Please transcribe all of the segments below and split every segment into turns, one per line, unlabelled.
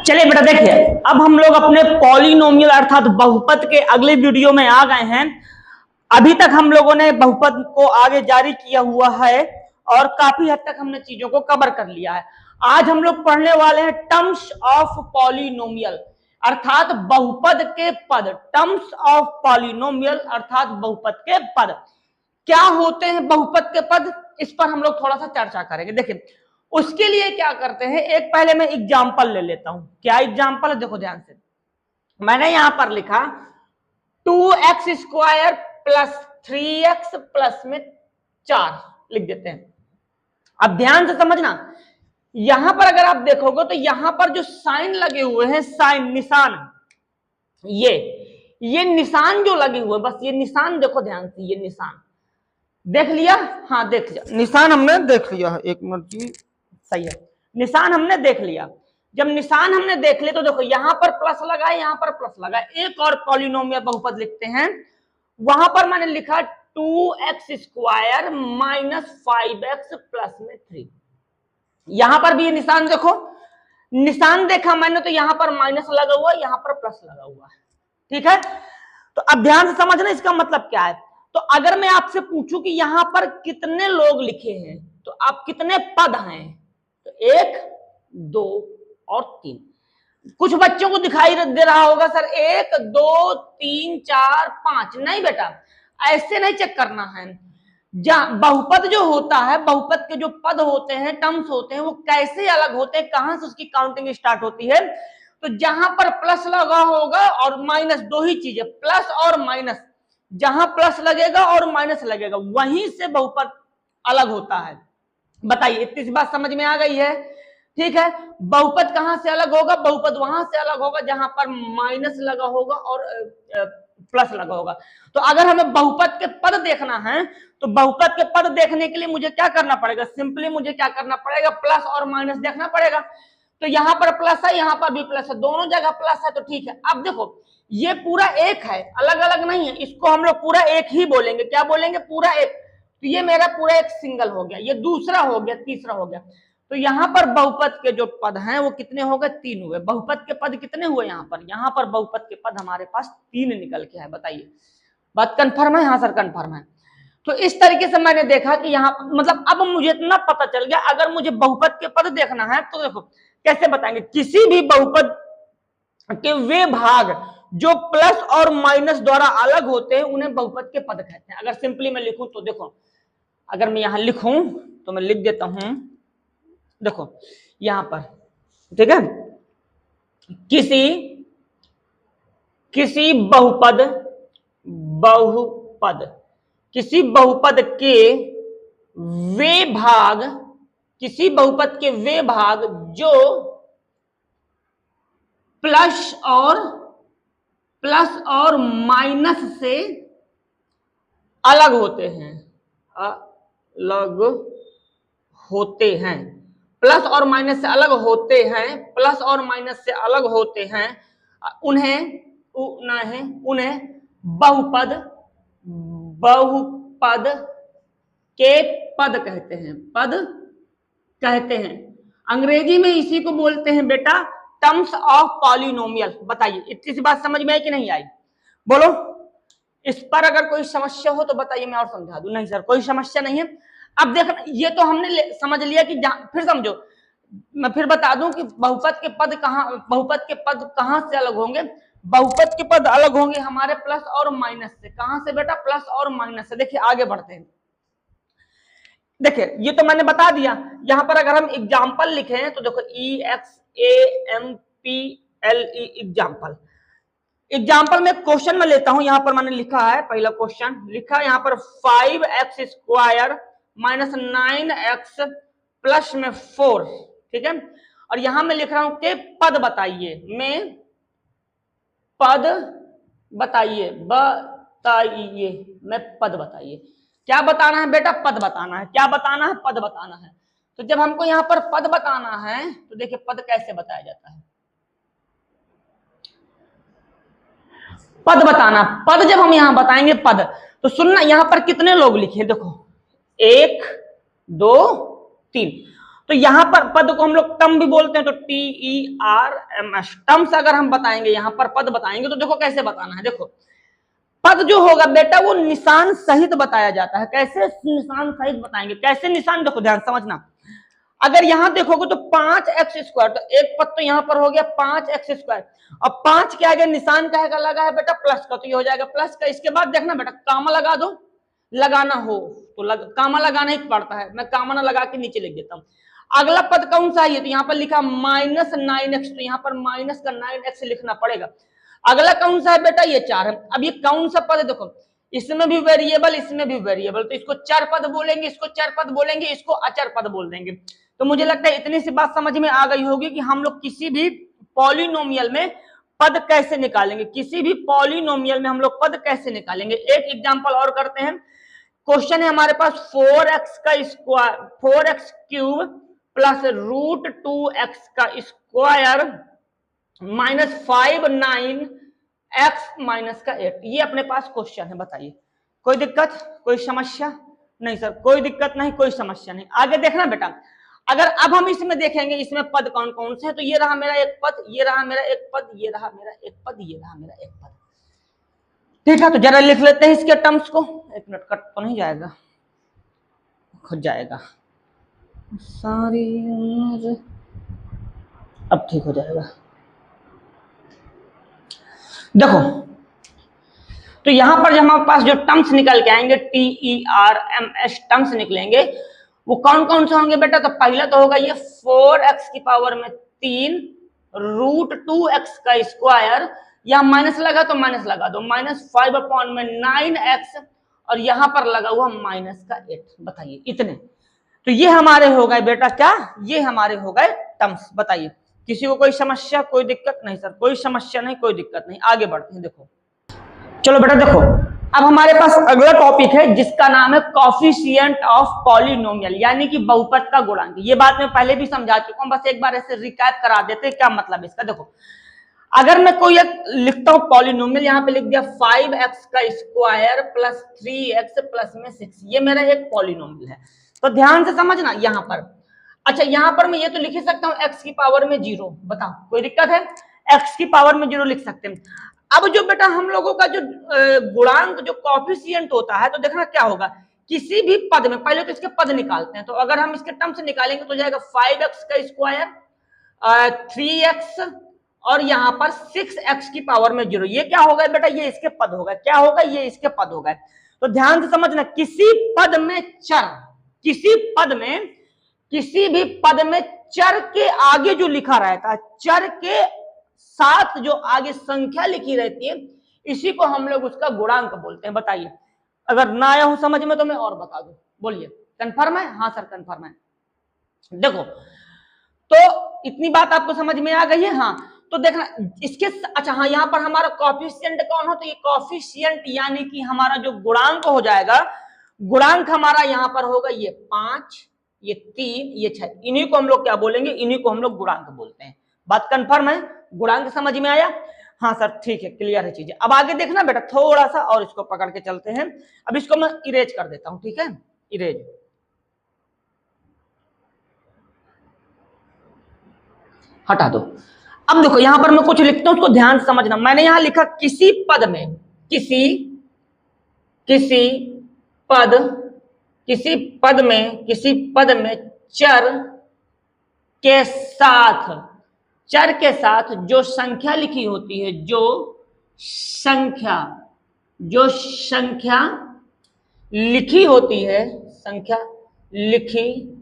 चलिए बेटा देखिए, अब हम लोग अपने पॉलिनोमियल अर्थात बहुपद के अगले वीडियो में आ गए हैं। अभी तक हम लोगों ने बहुपद को आगे जारी किया हुआ है और काफी हद तक हमने चीजों को कवर कर लिया है। आज हम लोग पढ़ने वाले हैं टर्म्स ऑफ पॉलिनोमियल अर्थात बहुपद के पद। टर्म्स ऑफ पॉलिनोमियल अर्थात बहुपद के पद क्या होते हैं, बहुपद के पद, इस पर हम लोग थोड़ा सा चर्चा करेंगे। देखिए उसके लिए क्या करते हैं, एक पहले मैं एग्जाम्पल ले लेता हूं। क्या एग्जाम्पल है, देखो ध्यान से। मैंने यहां पर लिखा 2x² प्लस 3x प्लस में 4 लिख देते हैं। अब ध्यान से समझना, यहां पर अगर आप देखोगे तो यहां पर जो साइन लगे हुए हैं, साइन निशान, ये निशान जो लगे हुए, बस ये निशान देखो ध्यान से, ये निशान देख लिया। हाँ देख लिया, निशान हमने देख लिया है। एक मिनट की, सही है, निशान हमने देख लिया। जब निशान हमने देख लिया तो देखो यहां पर प्लस लगा है, यहां पर प्लस लगा है। एक और पॉलिनोमियल बहुपद लिखते हैं, वहां पर मैंने लिखा 2x² माइनस 5x प्लस में 3। यहां पर भी ये निशान देखो, निशान देखा मैंने तो यहां पर माइनस लगा हुआ है, यहां पर प्लस लगा हुआ है। ठीक है, तो अब ध्यान से समझना इसका मतलब क्या है। तो अगर मैं आपसे पूछूं कि यहां पर कितने लोग लिखे हैं, तो आप कितने पद हैं, तो 1 2 और 3। कुछ बच्चों को दिखाई दे रहा होगा सर 1 2 3 4 5। नहीं बेटा, ऐसे नहीं चेक करना है। बहुपद जो होता है, बहुपद के जो पद होते हैं, टर्म्स होते हैं, वो कैसे अलग होते हैं, कहां से उसकी काउंटिंग स्टार्ट होती है। तो जहां पर प्लस लगा होगा और माइनस, दो ही चीजें, प्लस और माइनस, जहां प्लस लगेगा और माइनस लगेगा वहीं से बहुपद अलग होता है। बताइए, इतनी सी बात समझ में आ गई है। ठीक है, बहुपद कहां से अलग होगा, बहुपद वहां से अलग होगा जहां पर माइनस लगा होगा और प्लस लगा होगा। तो अगर हमें बहुपद के पद देखना है, तो बहुपद के पद देखने के लिए मुझे क्या करना पड़ेगा, सिंपली मुझे क्या करना पड़ेगा, प्लस और माइनस देखना पड़ेगा। तो यहां पर प्लस है, यहां पर भी प्लस है, दोनों जगह प्लस है, तो ठीक है। अब देखो ये पूरा एक है, अलग अलग नहीं है, इसको हम लोग पूरा एक ही बोलेंगे। क्या बोलेंगे, पूरा एक। तो ये मेरा पूरा एक सिंगल हो गया, ये दूसरा हो गया, तीसरा हो गया। तो यहां पर बहुपद के जो पद हैं वो कितने हो गए, 3 हुए। बहुपद के पद कितने हुए यहां पर बहुपद के पद हमारे पास 3 निकल के है। बताइए, बात कंफर्म है? हाँ सर कंफर्म है। तो इस तरीके से मैंने देखा कि यहाँ मतलब अब मुझे इतना पता चल गया, अगर मुझे बहुपद के पद देखना है तो देखो कैसे बताएंगे। किसी भी बहुपद के वे भाग जो प्लस और माइनस द्वारा अलग होते हैं उन्हें बहुपद के पद कहते हैं। अगर सिंपली मैं लिखूं तो देखो, अगर मैं यहां लिखूं तो मैं लिख देता हूं, देखो यहां पर, ठीक है, किसी बहुपद किसी बहुपद के वे भाग, किसी बहुपद के वे भाग जो प्लस और माइनस से अलग होते हैं, प्लस और माइनस से अलग होते हैं, प्लस और माइनस से अलग होते हैं, उन्हें बहुपद के पद कहते हैं। अंग्रेजी में इसी को बोलते हैं बेटा टर्म्स ऑफ पॉलिनोमियल। बताइए, इतनी सी बात समझ में आई कि नहीं आई, बोलो। इस पर अगर कोई समस्या हो तो बताइए, मैं और समझा दूं। नहीं सर कोई समस्या नहीं है। अब देखना, ये तो हमने समझ लिया कि फिर समझो, मैं फिर बता दूं कि बहुपद के पद कहां से अलग होंगे। बहुपद के पद अलग होंगे हमारे प्लस और माइनस से। कहां से बेटा, प्लस और माइनस से। देखिए आगे बढ़ते हैं। देखिए ये तो मैंने बता दिया। यहां पर अगर हम एग्जाम्पल लिखें तो देखो EXAMPLE एग्जाम्पल में क्वेश्चन में लेता हूं। यहां पर मैंने लिखा है, पहला क्वेश्चन लिखा यहां पर 5x² माइनस 9x प्लस में 4। ठीक है, और यहां मैं लिख रहा हूं कि पद बताइए, मैं पद बताइए क्या बताना है बेटा, पद बताना है। क्या बताना है, पद बताना है। तो जब हमको यहां पर पद बताना है तो देखिए पद कैसे बताया जाता है। पद बताना, पद जब हम यहां बताएंगे पद, तो सुनना यहां पर कितने लोग लिखे, देखो 1 2 3। तो यहां पर पद को हम लोग टर्म भी बोलते हैं, तो TERMS टर्म्स अगर हम बताएंगे, यहां पर पद बताएंगे तो देखो कैसे बताना है। देखो पद जो होगा बेटा वो निशान सहित बताया जाता है। कैसे निशान सहित बताएंगे, कैसे निशान, देखो ध्यान समझना। अगर यहां देखोगे तो 5x², तो एक पद तो यहां पर हो गया 5x², अब 5 के आगे निशान का लगा है बेटा प्लस का, तो ये हो जाएगा प्लस का। इसके बाद देखना बेटा कामा लगा दो, लगाना हो तो कामा लगाना ही पड़ता है, मैं कामा ना लगा के नीचे लिख देता हूं। अगला पद कौन सा है, तो यहाँ पर लिखा -9x, तो यहाँ पर माइनस का 9x लिखना पड़ेगा। अगला कौन सा है बेटा, ये 4 है। अब ये कौन सा पद है, देखो इसमें भी वेरिएबल, इसमें भी वेरिएबल, तो इसको चर पद बोलेंगे, इसको चर पद बोलेंगे, इसको अचर पद बोल देंगे। तो मुझे लगता है इतनी सी बात समझ में आ गई होगी कि हम लोग किसी भी पॉलिनोमियल में पद कैसे निकालेंगे, किसी भी पॉलिनोमियल में हम लोग पद कैसे निकालेंगे। एक एग्जांपल और करते हैं। क्वेश्चन है हमारे पास 4x³ प्लस √2x का स्क्वायर -5 9x -8, ये अपने पास क्वेश्चन है। बताइए कोई दिक्कत, कोई समस्या नहीं सर, कोई दिक्कत नहीं, कोई समस्या नहीं। आगे देखना बेटा, अगर अब हम इसमें देखेंगे इसमें पद कौन कौन से हैं, तो ये रहा मेरा एक पद, ये रहा मेरा एक पद, ये रहा मेरा एक पद, ये रहा मेरा एक पद। ठीक है, तो जरा लिख लेते हैं इसके टर्म्स को। एक मिनट, कट तो नहीं जाएगा, खुद जाएगा, सारी अब ठीक हो जाएगा। देखो तो यहां पर जब हमारे पास जो टर्म्स निकल के आएंगे, TERMS टर्म्स निकलेंगे, वो कौन कौन से होंगे बेटा, तो पहला तो होगा ये 4x⁻3 √2x का स्क्वायर, या माइनस लगा तो माइनस लगा दो, -5/9x, और यहां पर लगा हुआ -8। बताइए इतने, तो ये हमारे हो गए बेटा क्या, ये हमारे हो गए टर्म्स। बताइए किसी को कोई समस्या, कोई दिक्कत नहीं सर, कोई समस्या नहीं, कोई दिक्कत नहीं। आगे बढ़ते हैं। देखो चलो बेटा, देखो अब हमारे पास अगला टॉपिक है जिसका नाम है कॉफिशिएंट ऑफ पॉलिनोमियल, यानी कि बहुपद का गुणांक। ये बात मैं पहले भी समझा चुका हूं, बस एक बार ऐसे रिकैप करा देते हैं क्या मतलब इसका। देखो अगर मैं कोई एक लिखता हूं पॉलिनोमियल, यहां पे लिख दिया 5x² प्लस 3x प्लस में 6, ये मेरा एक पॉलिनोमियल है। तो ध्यान से समझना यहां पर। अच्छा यहां पर मैं ये तो लिख ही सकता हूं x की पावर में 0, बताओ कोई दिक्कत है, x की पावर में 0 लिख सकते हैं। अब जो बेटा हम लोगों का जो गुणांक, जो कॉफिशिएंट होता है, तो देखना क्या होगा, किसी भी पद में पहले तो इसके पद निकालते हैं। तो अगर हम इसके टर्म से निकालेंगे तो जाएगा 5x², 3x और यहाँ पर 6x की पावर में 0। ये क्या होगा बेटा, ये इसके पद होगा। क्या होगा, ये इसके पद होगा। तो ध्यान से समझना, किसी पद में चर, किसी पद में, किसी भी पद में चर के आगे जो लिखा रहता है, चर के साथ जो आगे संख्या लिखी रहती है, इसी को हम लोग उसका गुणांक बोलते हैं। बताइए अगर ना आया हो समझ में तो मैं और बता दूं, बोलिए कंफर्म है? हाँ सर कंफर्म है। देखो तो इतनी बात आपको समझ में आ गई है। हाँ तो देखना इसके, अच्छा हाँ यहाँ पर हमारा कॉफिशिएंट कौन हो, तो ये कॉफिशिएंट यानी कि हमारा जो गुणांक हो जाएगा, गुणांक हमारा यहाँ पर होगा ये 5, ये 3, ये 6, इन्हीं को हम लोग क्या बोलेंगे, इन्हीं को हम लोग गुणांक बोलते हैं। बात कंफर्म है, गुणांक समझ में आया? हाँ सर ठीक है, क्लियर है चीजें। अब आगे देखना बेटा, थोड़ा सा और इसको पकड़ के चलते हैं। अब इसको मैं इरेज कर देता हूं, ठीक है, इरेज। हटा दो। अब देखो यहां पर मैं कुछ लिखता हूं, उसको ध्यान से समझना। मैंने यहां लिखा किसी पद में, किसी पद में चर के साथ जो संख्या लिखी होती है, जो संख्या लिखी होती है, संख्या लिखी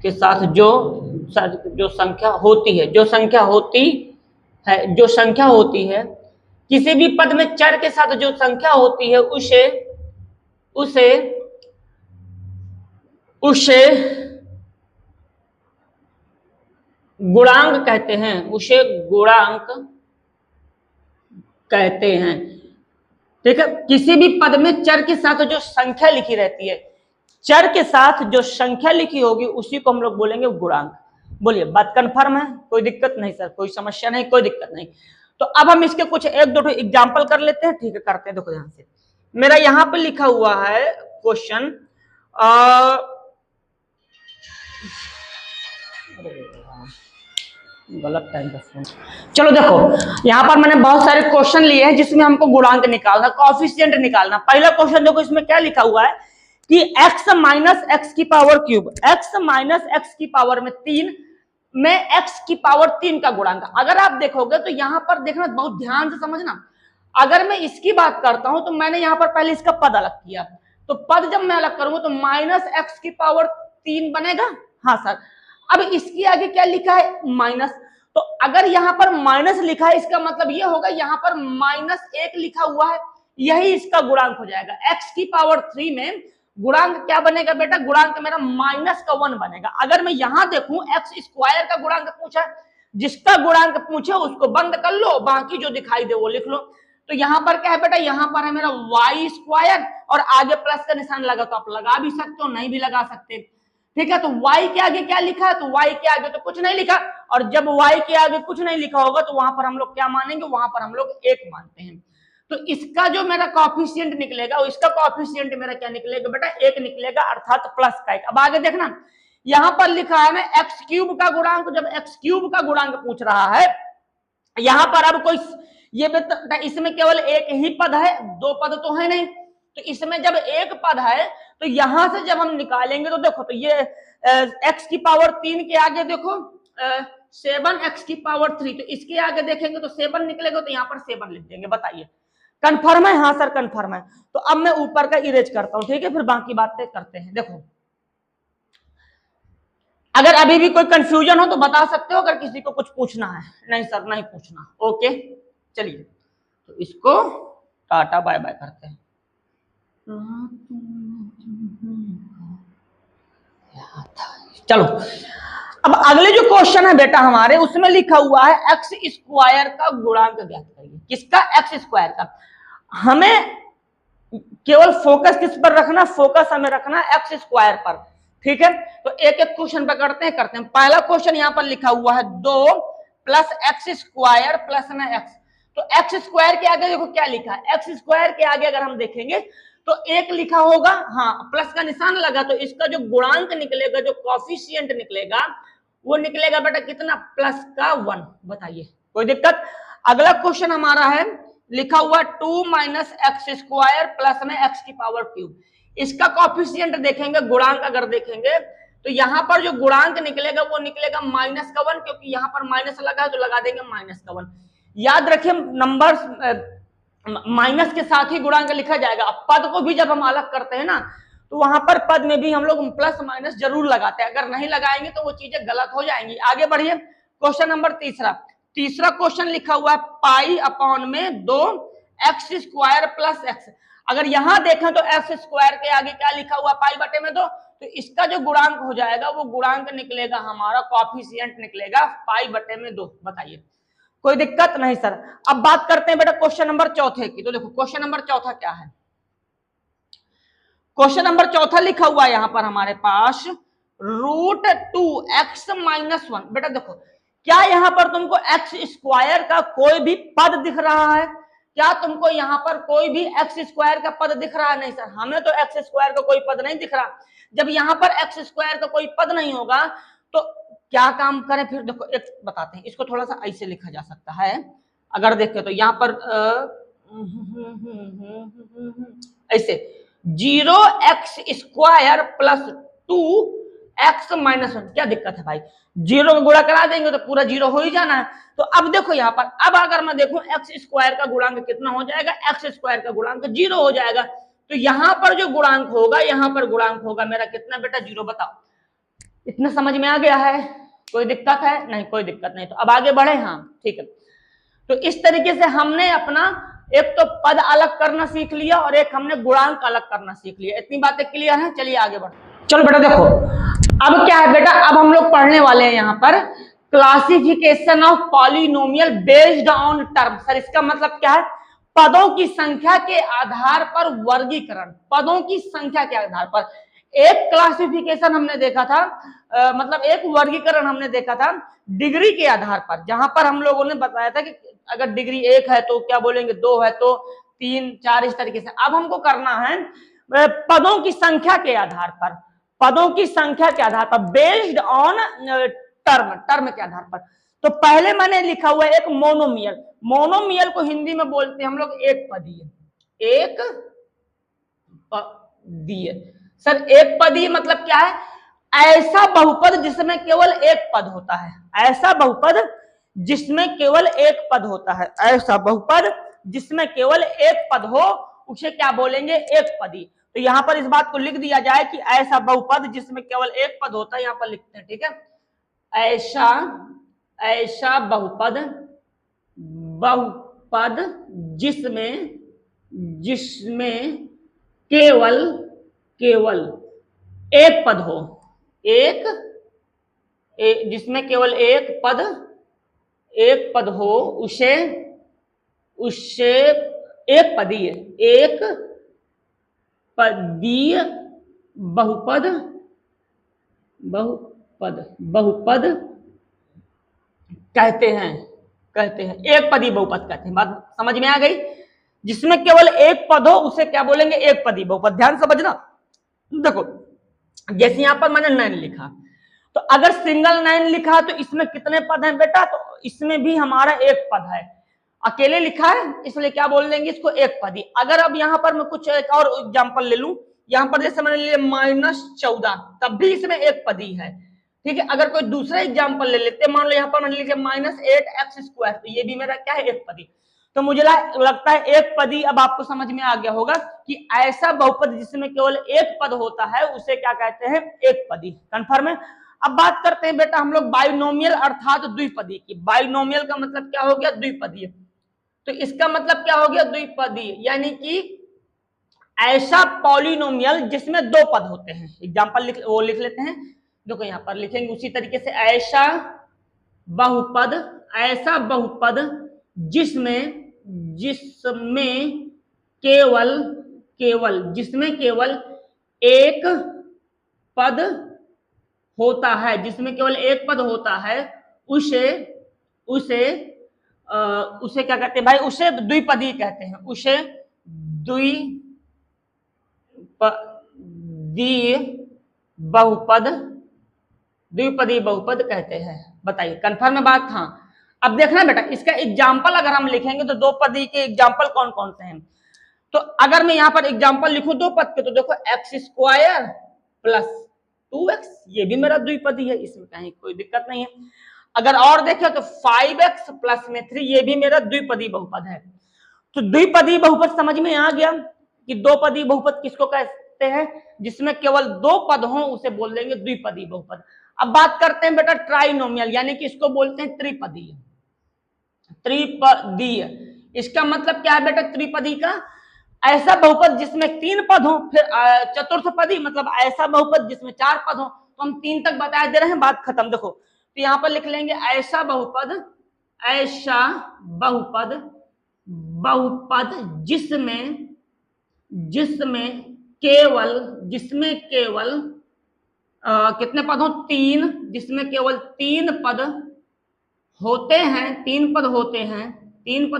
के साथ जो संख्या होती है, जो संख्या होती है, किसी भी पद में चर के साथ जो संख्या होती है, उसे गुणांक कहते हैं, उसे गुणांक कहते हैं। ठीक है, किसी भी पद में चर के साथ जो संख्या लिखी रहती है, चर के साथ जो संख्या लिखी होगी उसी को हम लोग बोलेंगे गुणांक। बोलिए बात कंफर्म है? कोई दिक्कत नहीं सर, कोई समस्या नहीं, कोई दिक्कत नहीं। तो अब हम इसके कुछ एक दो एग्जांपल कर लेते हैं। ठीक है, करते हैं। देखो ध्यान से, मेरा यहां पर लिखा हुआ है क्वेश्चन, गलत टाइम पर फोन। चलो देखो यहाँ पर मैंने बहुत सारे क्वेश्चन लिए हैं जिसमें हमको गुणांक निकालना, कोएफिशिएंट निकालना। पहला क्वेश्चन देखो, इसमें क्या लिखा हुआ है कि x माइनस एक्स की power cube, x minus x की पावर में 3 में x की पावर 3 का गुणांक। अगर आप देखोगे तो यहाँ पर देखना, बहुत ध्यान से समझना। अगर मैं इसकी बात करता हूं तो मैंने यहाँ पर पहले इसका पद अलग किया, तो पद जब मैं अलग करूंगा तो माइनस एक्स की पावर 3 बनेगा। हाँ सर, अब इसके आगे क्या लिखा है, माइनस। तो अगर यहाँ पर माइनस लिखा है, इसका मतलब ये होगा यहाँ पर -1 लिखा हुआ है, यही इसका गुणांक हो जाएगा। x की पावर 3 में गुणांक क्या बनेगा बेटा, गुणांक मेरा -1 बनेगा। अगर मैं यहां देखूं एक्स स्क्वायर का गुणांक पूछा, जिसका गुणांक पूछे उसको बंद कर लो, बाकी जो दिखाई दे वो लिख लो। तो यहाँ पर क्या है बेटा, यहाँ पर है मेरा वाई स्क्वायर और आगे प्लस का निशान लगा, तो आप लगा भी सकते हो, नहीं भी लगा सकते। ठीक है, तो y के आगे क्या लिखा है, तो y के आगे तो कुछ नहीं लिखा, और जब y के आगे कुछ नहीं लिखा होगा तो वहां पर हम लोग क्या मानेंगे, वहां पर हम लोग 1 मानते हैं। तो इसका जो मेरा कोएफिशिएंट निकलेगा, इसका कोएफिशिएंट मेरा क्या निकलेगा बेटा, 1 निकलेगा, अर्थात प्लस का 1। अब आगे देखना, यहां पर लिखा है मैं एक्स क्यूब का गुणांक, जब एक्स क्यूब का गुणांक पूछ रहा है, यहां पर अब कोई ये बेटा, इसमें केवल एक ही पद है, 2 पद तो है नहीं। तो इसमें जब एक पद है तो यहां से जब हम निकालेंगे तो देखो, तो ये x की पावर 3 के आगे देखो 7x की पावर 3, तो इसके आगे देखेंगे तो 7 निकलेगा, तो यहाँ पर 7 लिख देंगे। बताइए कंफर्म है? हाँ सर कंफर्म है। तो अब मैं ऊपर का इरेज करता हूं, ठीक है, फिर बाकी बातें करते हैं। देखो अगर अभी भी कोई कंफ्यूजन हो तो बता सकते हो, अगर किसी को कुछ पूछना है। नहीं सर नहीं पूछना, ओके। चलिए तो इसको टाटा बाय बाय करते हैं। चलो अब अगले जो क्वेश्चन है बेटा हमारे, उसमें लिखा हुआ है एक्स स्क्वायर का गुणांक ज्ञात करिए। किसका? एक्स स्क्वायर का। हमें केवल फोकस किस पर रखना, फोकस हमें रखना एक्स स्क्वायर पर, ठीक है। तो एक एक क्वेश्चन पे करते हैं। पहला क्वेश्चन यहाँ पर लिखा हुआ है 2 प्लस एक्स स्क्वायर प्लस में एक्स। तो एक्स स्क्वायर के आगे देखो क्या लिखा है, एक्स स्क्वायर के आगे अगर हम देखेंगे तो 1 लिखा होगा, हाँ प्लस का निशान लगा, तो इसका जो गुणांक निकलेगा, जो कोएफिशिएंट निकलेगा, वो निकलेगा बेटा कितना, प्लस का 1। बताइए कोई दिक्कत? अगला क्वेश्चन हमारा है लिखा हुआ 2 माइनस एक्स स्क्वायर प्लस में एक्स की पावर क्यूब। इसका कोएफिशिएंट देखेंगे, गुणांक अगर देखेंगे तो यहाँ पर जो गुणांक निकलेगा वो निकलेगा -1, क्योंकि यहाँ पर माइनस लगा है तो लगा देंगे -1। याद रखिए नंबर माइनस के साथ ही गुणांक लिखा जाएगा। अब पद को भी जब हम अलग करते हैं ना, तो वहां पर पद में भी हम लोग प्लस माइनस जरूर लगाते हैं, अगर नहीं लगाएंगे तो वो चीजें गलत हो जाएंगी। आगे बढ़िए, क्वेश्चन नंबर तीसरा क्वेश्चन लिखा हुआ है पाई अपॉन में 2 एक्स स्क्वायर प्लस एक्स। अगर यहां देखें तो एक्स स्क्वायर के आगे क्या लिखा हुआ, पाई बटे में 2, तो इसका जो गुणांक हो जाएगा वो गुणांक निकलेगा हमारा, कोएफिशिएंट निकलेगा पाई बटे में 2। बताइए कोई दिक्कत? नहीं सर। अब बात करते हैं बेटा क्वेश्चन नंबर चौथे की। तो देखो क्वेश्चन नंबर चौथा क्या है, क्वेश्चन नंबर चौथा लिखा हुआ है यहां पर हमारे पास √2x-1। बेटा देखो, क्या यहां पर तुमको एक्स स्क्वायर का कोई भी पद दिख रहा है? क्या तुमको यहां पर कोई भी एक्स स्क्वायर का पद दिख रहा है? नहीं सर, हमें तो एक्स स्क्वायर का कोई पद नहीं दिख रहा। जब यहां पर एक्स स्क्वायर का कोई पद नहीं होगा तो क्या काम करें फिर? देखो एक बताते हैं, इसको थोड़ा सा ऐसे लिखा जा सकता है। अगर देखें तो यहाँ पर ऐसे 0x² प्लस 2x-1। क्या दिक्कत है भाई, 0 का गुणा करा देंगे तो पूरा 0 हो ही जाना है। तो अब देखो यहाँ पर, अब अगर मैं देखूं एक्स स्क्वायर का गुणांक कितना हो जाएगा, एक्स स्क्वायर का गुणांक 0 हो जाएगा। तो यहाँ पर जो गुणांक होगा, यहाँ पर गुणांक होगा मेरा कितना बेटा, 0। बताओ इतना समझ में आ गया है? कोई दिक्कत है? नहीं कोई दिक्कत नहीं। तो अब आगे बढ़े, हाँ ठीक है। तो इस तरीके से हमने अपना एक तो पद अलग करना सीख लिया और एक हमने गुणांक अलग करना सीख लिया। इतनी बातें क्लियर हैं? चलिए आगे बढ़ते। चलो बेटा देखो अब क्या है बेटा, अब हम लोग पढ़ने वाले हैं यहाँ पर classification of polynomial based on term. Sir इसका मतलब क्या है? पदों की संख्या के आधार पर वर्गीकरण। पदों की संख्या के आधार पर एक क्लासिफिकेशन हमने देखा था, मतलब एक वर्गीकरण हमने देखा था डिग्री के आधार पर, जहां पर हम लोगों ने बताया था कि अगर डिग्री 1 है तो क्या बोलेंगे, 2 है तो 3 4 इस तरीके से। अब हमको करना है पदों की संख्या के आधार पर, पदों की संख्या के आधार पर, बेस्ड ऑन टर्म के आधार पर। तो पहले मैंने लिखा हुआ है एक मोनोमियल, मोनोमियल को हिंदी में बोलते हैं हम लोग एक पदीय, एक पदीय। सर एक पदीय मतलब क्या है? ऐसा बहुपद जिसमें केवल एक पद होता है, ऐसा बहुपद जिसमें केवल एक पद होता है, ऐसा बहुपद जिसमें केवल एक पद हो उसे क्या बोलेंगे? एक पदी। तो यहां पर इस बात को लिख दिया जाए कि ऐसा बहुपद जिसमें केवल एक पद होता है, यहां पर लिखते हैं, ठीक है? ऐसा बहुपद जिसमें केवल एक पद हो, जिसमें केवल एक पद हो उसे एक पदीय बहुपद कहते हैं, एक पदी बहुपद कहते हैं। बात समझ में आ गई? जिसमें केवल एक पद हो उसे क्या बोलेंगे? एक पदी बहुपद। ध्यान समझना। देखो जैसे यहां पर मैंने 9 लिखा, तो अगर सिंगल 9 लिखा तो इसमें कितने पद हैं बेटा? तो इसमें भी हमारा एक पद है, अकेले लिखा है इसलिए क्या बोल देंगे? इसको एक पदी। अगर अब यहां पर मैं कुछ एक और एग्जांपल ले लूं, यहां पर जैसे मैंने लिया -14, तब भी इसमें एक पदी है, ठीक है? अगर कोई दूसरा एग्जांपल ले लेते, मान लो यहां पर मैंने लिखा -8x², तो ये भी मेरा क्या है? एक पदी। तो मुझे लगता है एक पदी अब आपको समझ में आ गया होगा कि ऐसा बहुपद जिसमें केवल एक पद होता है उसे क्या कहते हैं? एक पदी। कन्फर्म है? अब बात करते हैं बेटा हम लोग बाइनोमियल अर्थात द्विपदी की। बाइनोमियल का मतलब क्या हो गया? द्विपदी। तो इसका मतलब क्या हो गया? द्विपदी, यानी कि ऐसा पॉलिनोमियल जिसमें दो पद होते हैं। एग्जांपल लिख लेते हैं, देखो यहां पर लिखेंगे उसी तरीके से, ऐसा बहुपद जिसमें केवल एक पद होता है, जिसमें केवल एक पद होता है, उसे क्या कहते हैं भाई? उसे द्विपदी कहते हैं, उसे द्विपदी बहुपद कहते हैं। बताइए कंफर्म है बात? हाँ। अब देखना बेटा इसका एग्जाम्पल अगर हम लिखेंगे तो दो पदी के एग्जाम्पल कौन कौन से हैं। तो अगर मैं यहां पर एग्जाम्पल लिखूं दो पद के, तो देखो x² + 2x, ये भी मेरा द्विपदी है, इसमें कहीं कोई दिक्कत नहीं है। अगर और देखें तो 5x + 3, ये भी मेरा द्विपदी बहुपद है। तो द्विपदी बहुपद समझ में आ गया कि दो पदी बहुपद किसको कहते हैं? जिसमें केवल दो पद हो उसे बोल देंगे द्विपदी बहुपद। अब बात करते हैं बेटा ट्राइनोमियल, यानी कि इसको बोलते हैं त्रिपदीय। इसका मतलब क्या है बेटा त्रिपदी का? ऐसा बहुपद जिसमें 3 पद हो। फिर चतुर्थपदी मतलब ऐसा बहुपद जिसमें 4 पद हो। तो हम 3 तक बता दे रहे हैं, बात खत्म। देखो तो यहां पर लिख लेंगे ऐसा बहुपद जिसमें केवल कितने पद हो? 3, जिसमें केवल 3 पद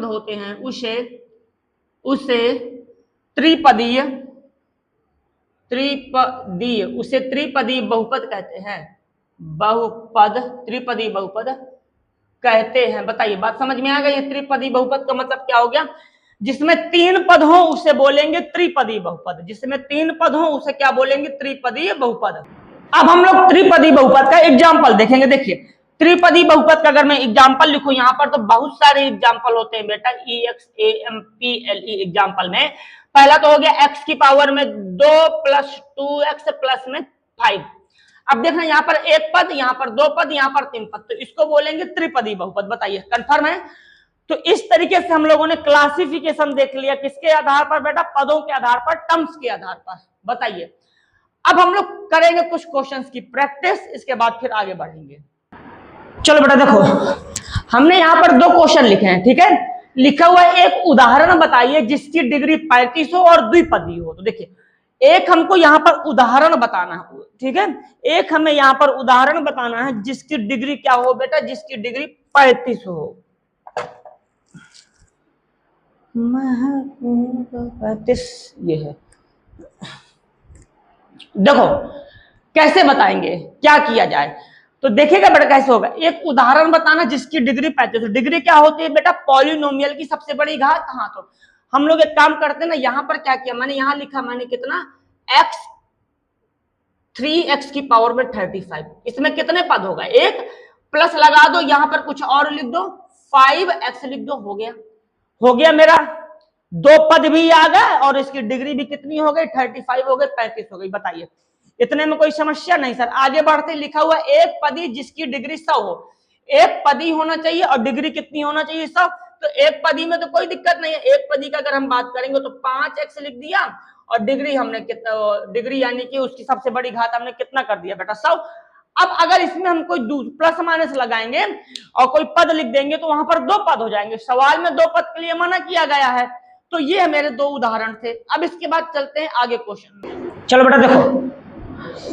होते हैं, उसे त्रिपदीय बहुपद कहते हैं। त्रिपदी बहुपद कहते हैं। बताइए बात समझ में आ गई? त्रिपदी बहुपद का मतलब क्या हो गया? जिसमें 3 पद हो उसे बोलेंगे त्रिपदी बहुपद, जिसमें 3 पद हो उसे क्या बोलेंगे? त्रिपदी बहुपद। अब हम लोग त्रिपदी बहुपद का एग्जाम्पल देखेंगे। देखिए त्रिपदी बहुपद का अगर मैं एग्जाम्पल लिखूं यहां पर, तो बहुत सारे एग्जाम्पल होते हैं बेटा, EXAMPLE एग्जाम्पल में। पहला तो हो गया x की पावर में 2 + 2x + 5। अब देखना यहाँ पर एक पद, यहाँ पर 2 पद, यहाँ पर 3 पद, तो इसको बोलेंगे त्रिपदी बहुपद। बताइए कंफर्म है? तो इस तरीके से हम लोगों ने क्लासिफिकेशन देख लिया, किसके आधार पर बेटा? पदों के आधार पर, टर्म्स के आधार पर। बताइए अब हम लोग करेंगे कुछ क्वेश्चंस की प्रैक्टिस, इसके बाद फिर आगे बढ़ेंगे। चलो बेटा देखो हमने यहां पर 2 क्वेश्चन लिखे हैं, ठीक है? लिखा हुआ है एक उदाहरण बताइए जिसकी डिग्री 35 हो और द्विपदी हो। तो देखिए एक हमको यहां पर उदाहरण बताना है, ठीक है? एक हमें यहां पर उदाहरण बताना है जिसकी डिग्री क्या हो बेटा? जिसकी डिग्री 35 हो। 35 ये है। देखो कैसे बताएंगे, क्या किया जाए, तो देखिएगा बेटा कैसे होगा। एक उदाहरण बताना जिसकी डिग्री 35। डिग्री क्या होती है बेटा? पॉलिनोमियल की सबसे बड़ी घात। हाँ, तो हम लोग एक काम करते हैं ना, यहां पर क्या किया मैंने, यहां लिखा मैंने कितना, x 3x की पावर में 35। इसमें कितने पद होगा? एक, प्लस लगा दो, यहां पर कुछ और लिख दो, 5x लिख दो, हो गया। हो गया मेरा, दो पद भी आ गए और इसकी डिग्री भी कितनी हो गई? 35 हो गई, 35 हो गई। बताइए इतने में कोई समस्या नहीं सर। आगे बढ़ते लिखा हुआ एक पदी जिसकी डिग्री 100 हो। एक पदी होना चाहिए और डिग्री कितनी होना चाहिए? 100। तो एक पदी में तो कोई दिक्कत नहीं है। एक पदी का अगर हम बात करेंगे तो 5x लिख दिया और डिग्री हमने कितना, डिग्री यानी कि उसकी सबसे बड़ी घात हमने कितना कर दिया बेटा? 100। अब अगर इसमें हम कोई प्लस माइनस लगाएंगे और कोई पद लिख देंगे तो वहां पर दो पद हो जाएंगे। सवाल में दो पद के लिए मना किया गया है। तो ये है मेरे दो उदाहरण थे। अब इसके बाद चलते हैं आगे क्वेश्चन। चलो बेटा देखो,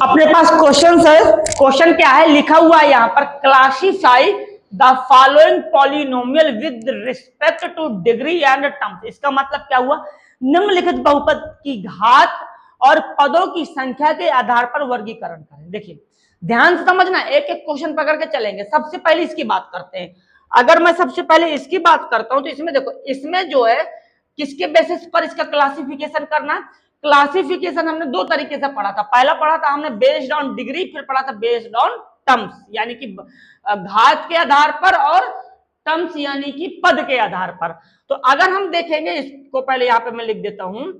अपने पास क्वेश्चन है। क्वेश्चन क्या है? लिखा हुआ है यहां पर, classify the following polynomial with respect two degree and terms. इसका मतलब क्या हुआ? निम्नलिखित बहुपद की घात और पदों की संख्या के आधार पर वर्गीकरण करें। देखिए ध्यान से समझना, एक एक क्वेश्चन पकड़ के चलेंगे। सबसे पहले इसकी बात करते हैं। अगर मैं सबसे पहले इसकी बात करता हूं तो इसमें देखो, इसमें जो है किसके बेसिस पर इसका क्लासिफिकेशन करना। क्लासिफिकेशन हमने दो तरीके से पढ़ा था। पहला पढ़ा था हमने बेस्ड ऑन डिग्री, फिर पढ़ा था बेस्ड ऑन टर्म्स, यानी कि घात के आधार पर, और टर्म्स यानी कि पद के आधार पर। तो अगर हम देखेंगे इसको, पहले यहाँ पे मैं लिख देता हूं,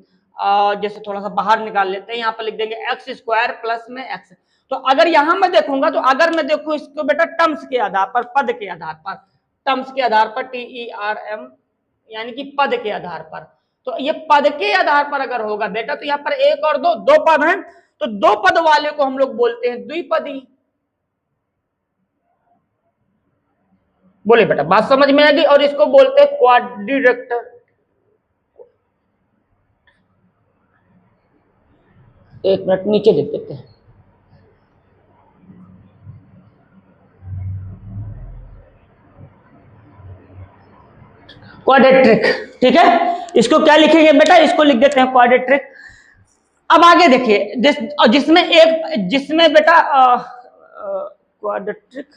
जैसे थोड़ा सा बाहर निकाल लेते हैं। यहाँ पर लिख देंगे एक्स स्क्वायर प्लस में एक्स। तो अगर यहां मैं देखूंगा, तो अगर मैं देखूं इसको बेटा टर्म्स के आधार पर, पद के आधार पर, टर्म्स के आधार पर, TERM यानी कि पद के आधार पर। तो ये पद के आधार पर अगर होगा बेटा, तो यहाँ पर एक और दो, दो पद हैं, तो दो पद वाले को हम लोग बोलते हैं द्विपदी। बोले बेटा, बात समझ में आ गई? और इसको बोलते हैं क्वाड्रिलेटरल। एक मिनट नीचे लिख देते हैं। क्वाड्रेट्रिक, ठीक है। इसको क्या लिखेंगे बेटा? इसको लिख देते हैं क्वाड्रेट्रिक। अब आगे देखिए, जिसमें बेटा क्वाड्रेट्रिक,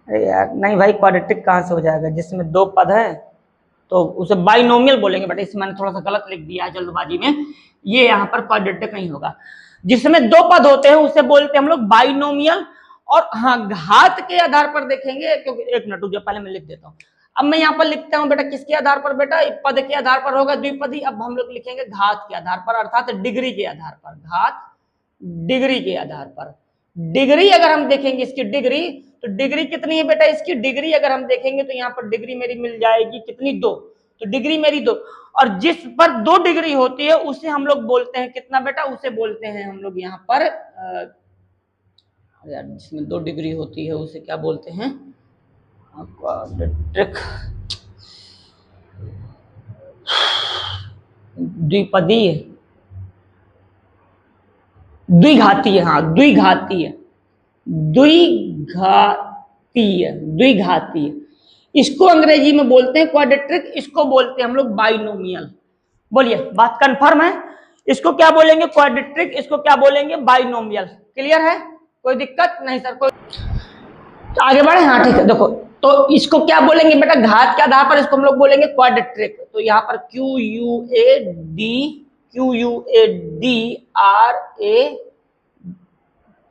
अरे यार नहीं भाई, क्वाड्रेट्रिक कहां से हो जाएगा? जिसमें दो पद है तो उसे बाइनोमियल बोलेंगे बेटा। इसमें मैंने थोड़ा सा गलत लिख दिया है जल्दबाजी में। ये यहाँ पर क्वाड्रेट्रिक नहीं होगा। जिसमें दो पद होते हैं उसे बोलते हैं हम लोग बाइनोमियल। और हाँ, घात के आधार पर देखेंगे, क्योंकि एक मिनट जो पहले मैं लिख देता हूँ। अब मैं यहाँ पर लिखता हूँ बेटा, किसके आधार पर बेटा? पद के आधार पर होगा द्विपदी। अब हम लोग लिखेंगे घात के आधार पर, अर्थात डिग्री के आधार पर। घात डिग्री के आधार पर। डिग्री अगर हम देखेंगे इसकी डिग्री, तो डिग्री कितनी है बेटा? इसकी डिग्री अगर हम देखेंगे तो यहाँ पर डिग्री मेरी मिल जाएगी कितनी? 2। तो डिग्री मेरी 2, और जिस पर 2 डिग्री होती है उसे हम लोग बोलते हैं कितना बेटा? उसे बोलते हैं हम लोग यहाँ पर, यार जिसमें 2 डिग्री होती है उसे क्या बोलते हैं? क्वाड्रेट्रिक, द्विपदीय, द्विघातीय। हाँ, द्विघातीय, द्विघातीय, द्विघातीय। इसको अंग्रेजी में बोलते हैं क्वाड्रेट्रिक, इसको बोलते हैं हम लोग बाइनोमियल। बोलिए, बात कंफर्म है? इसको क्या बोलेंगे? क्वाड्रेट्रिक। इसको क्या बोलेंगे? बाइनोमियल। क्लियर है? कोई दिक्कत नहीं सर? कोई, तो आगे बढ़े। हाँ ठीक है। देखो, तो इसको क्या बोलेंगे बेटा? घात के आधार पर इसको हम लोग बोलेंगे क्वाड्रेट्रिक। तो यहाँ पर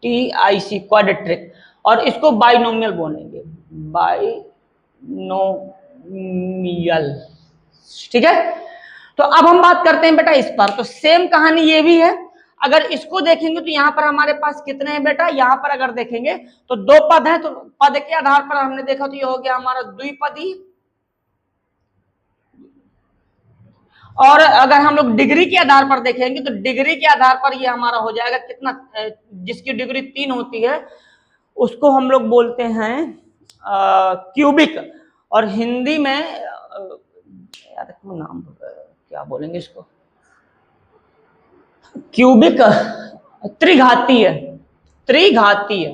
QUADRATIC, क्वाड्रेट्रिक। और इसको बाइनोमियल बोलेंगे, बाइनोमियल, ठीक है। तो अब हम बात करते हैं बेटा इस पर। तो सेम कहानी ये भी है। अगर इसको देखेंगे तो यहाँ पर हमारे पास कितने हैं बेटा? यहाँ पर अगर देखेंगे तो 2 पद हैं, तो पद के आधार पर हमने देखा तो ये हो गया हमारा द्विपदी। और अगर हम लोग डिग्री के आधार पर देखेंगे तो डिग्री के आधार पर ये हमारा हो जाएगा कितना? जिसकी डिग्री 3 होती है उसको हम लोग बोलते हैं क्यूबिक। और हिंदी में यार नाम क्या बोलेंगे इसको? क्यूबिक, त्रिघातीय, त्रिघातीय,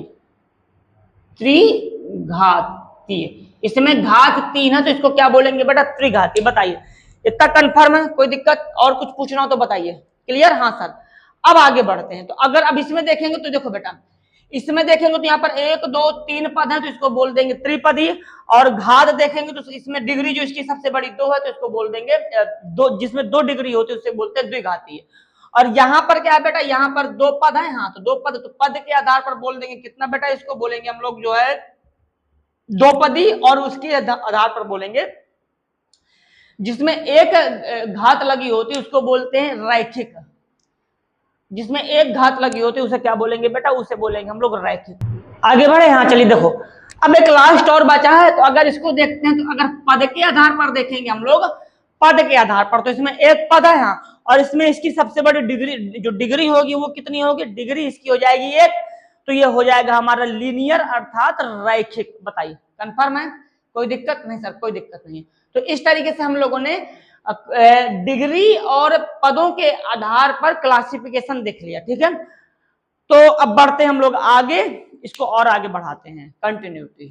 त्रिघातीय। इसमें घात 3 है तो इसको क्या बोलेंगे बेटा, त्रिघाती। बताइए इतना कंफर्म है, कोई दिक्कत और कुछ पूछना हो तो बताइए। क्लियर, हाँ सर। अब आगे बढ़ते हैं। तो अगर अब इसमें देखेंगे तो देखो बेटा, इसमें देखेंगे तो यहाँ पर 1 2 3 पद है तो इसको बोल देंगे त्रिपदी। और घात देखेंगे तो इसमें डिग्री जो इसकी सबसे बड़ी 2 है तो इसको बोल देंगे दो, जिसमें 2 डिग्री होती है उससे बोलते हैं द्विघाती। और यहाँ पर क्या है बेटा, यहाँ पर 2 पद है, हाँ तो 2 पद, तो पद के आधार पर बोल देंगे कितना बेटा, इसको बोलेंगे हम लोग जो है 2 पदी। और उसके आधार पर बोलेंगे जिसमें एक घात लगी होती है उसको बोलते हैं रैखिक। जिसमें एक घात लगी होती है उसे क्या बोलेंगे बेटा, उसे बोलेंगे हम लोग रैखिक। आगे बढ़े, हाँ चलिए देखो अब एक लास्ट और बचा है। तो अगर इसको देखते हैं तो अगर पद के आधार पर देखेंगे हम लोग, पद के आधार पर, तो इसमें एक पद है हाँ, और इसमें इसकी सबसे बड़ी डिग्री, जो डिग्री होगी वो कितनी होगी, डिग्री इसकी हो जाएगी 1। तो ये हो जाएगा हमारा लीनियर अर्थात रैखिक। बताइए कंफर्म है, कोई दिक्कत नहीं सर, कोई दिक्कत नहीं है। तो इस तरीके से हम लोगों ने डिग्री और पदों के आधार पर क्लासिफिकेशन देख लिया, ठीक है। तो अब बढ़ते हैं हम लोग आगे, इसको और आगे बढ़ाते हैं, कंटिन्यूटी।